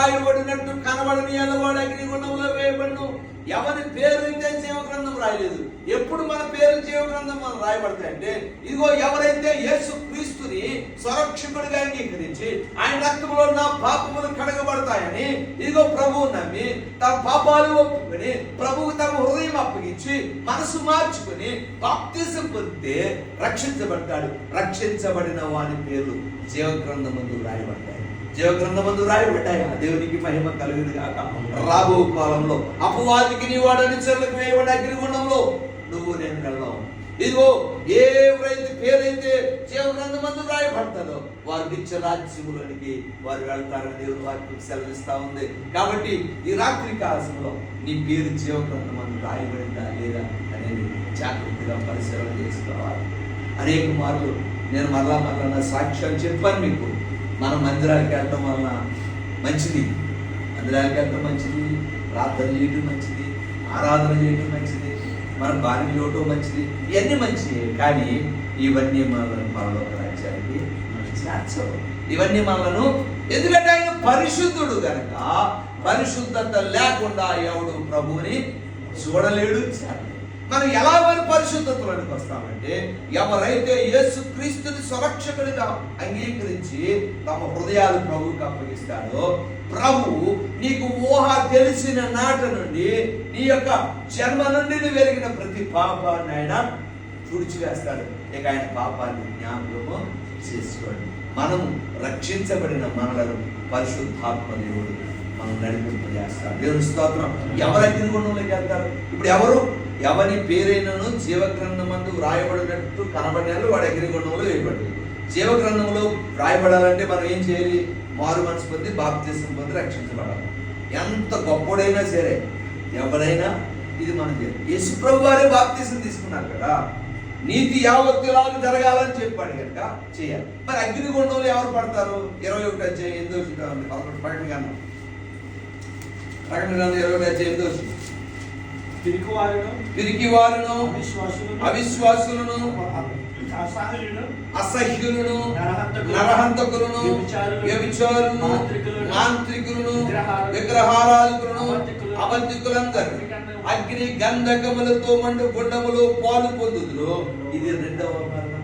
రాయబడినట్టు కనబడని ఎల్లవాడు అగ్నిగుండంలో వేయబడును. ఎవరి పేరు అయితే జీవగ్రంథం రాయలేదు. ఎప్పుడు మన పేరు జీవగ్రంథం మనం రాయబడతాయంటే, ఇదిగో ఎవరైతే యేసు క్రీస్తుని సురక్షకుడిగా అంగీకరించి ఆయన రక్తంలో నా పాపములు కడగబడతాయని ఇదిగో ప్రభువు నమ్మి తమ పాపాలు ఒప్పుకొని ప్రభువు తమ హృదయం అప్పగించి మనసు మార్చుకుని బాప్తిజం పొందితే రక్షించబడతాడు. రక్షించబడిన వాని పేరు జీవగ్రంథమందు రాయబడతాయి. జీవగ్రంథమందు రాయబడ్డాయి. దేవునికి మహిమ కలుగును గాక. రాబో కాలంలో అపవాదికి నీ వాడు అనుచరులకు వేయబడి అగ్నిగుండంలో నువ్వు నేను వెళ్ళాం. ఇదిగో ఎవరైతే పేరైతే జీవగ్రంథమందు రాయబడతారో వారు నిత్య రాజ్యములోనికి వారు వెళ్తారని దేవుని వాక్యం సెలవిస్తా ఉంది. కాబట్టి ఈ రాత్రి కాలంలో నీ పేరు జీవగ్రంథమందు రాయబడిందా లేదా అనేది జాగ్రత్తగా పరిశీలన చేసుకోవాలి. అనేక మార్లు నేను మరలా నా సాక్ష్యాలు చెప్పాను మీకు. మన మందిరానికి వెళ్ళడం వలన మంచిది, మందిరానికి వెళ్ళడం మంచిది, ప్రార్థన చేయడం మంచిది, ఆరాధన చేయడం మంచిది, మన బాణి ఇవ్వటం మంచిది, ఇవన్నీ మంచిది. కానీ ఇవన్నీ మనల్ని పరలోక రాజ్యానికి చేర్చవు. ఇవన్నీ మనలను, ఎందుకంటే ఆయన పరిశుద్ధుడు కనుక పరిశుద్ధత లేకుండా ఎవడు ప్రభువుని చూడలేడు, చేరలేడు. మనం ఎలా మరి పరిశుద్ధతలోనికి వస్తామంటే, ఎవరైతే యేసు క్రీస్తుని సురక్షకుడిగా అంగీకరించి తమ హృదయాలు ప్రభువుకి అప్పగిస్తాడో, ప్రభువు నీకు ఊహ తెలిసిన నాటి నుండి నీ యొక్క జన్మ నుండి వెలిగిన ప్రతి పాపాన్ని ఆయన తుడిచివేస్తాడు. ఇక ఆయన పాపాన్ని జ్ఞాపకము చేసుకోండి. మనము రక్షించబడిన మనలను పరిశుద్ధాత్మ దేవుడు మనం నడిపింపజేస్తాడు. దేవుని స్తోత్రం. ఎవరు అగ్నిగుండంలోకి వెళ్తారు? ఇప్పుడు ఎవరి పేరైనను జీవగ్రంథమందు రాయబడినట్టు కనబడినారు వాడు అగ్నిగుండంలో వేయబడింది. జీవగ్రంథంలో రాయబడాలంటే మనం ఏం చేయాలి? మారు మనసు పొంది బాప్తిసం పొంది రక్షించబడాలి. ఎంత గొప్పడైనా సరే, ఎవరైనా ఇది మనం చేయాలి. యేసు ప్రభు వారే బాప్తిసం తీసుకున్నారు కదా, నీతి యావత్తులాగా జరగాలని చెప్పాడు కనుక చేయాలి. మరి అగ్నిగుండంలో ఎవరు పడతారు? 21 అధ్యాయం 8వ వచనం, 11 ప్రకటన గ్రంథం 21 అధ్యాయం 8వ వచనం. పిరికివారును అవిశ్వాసులను అసహ్యులను నరహంతకులను వ్యభిచారులను మాంత్రికులను విగ్రహారాధకులను అబద్ధికులందరూ అగ్ని గంధకములతో మండు గుండములో పాలు పొందుదురు. ఇది రెండవ మరణం.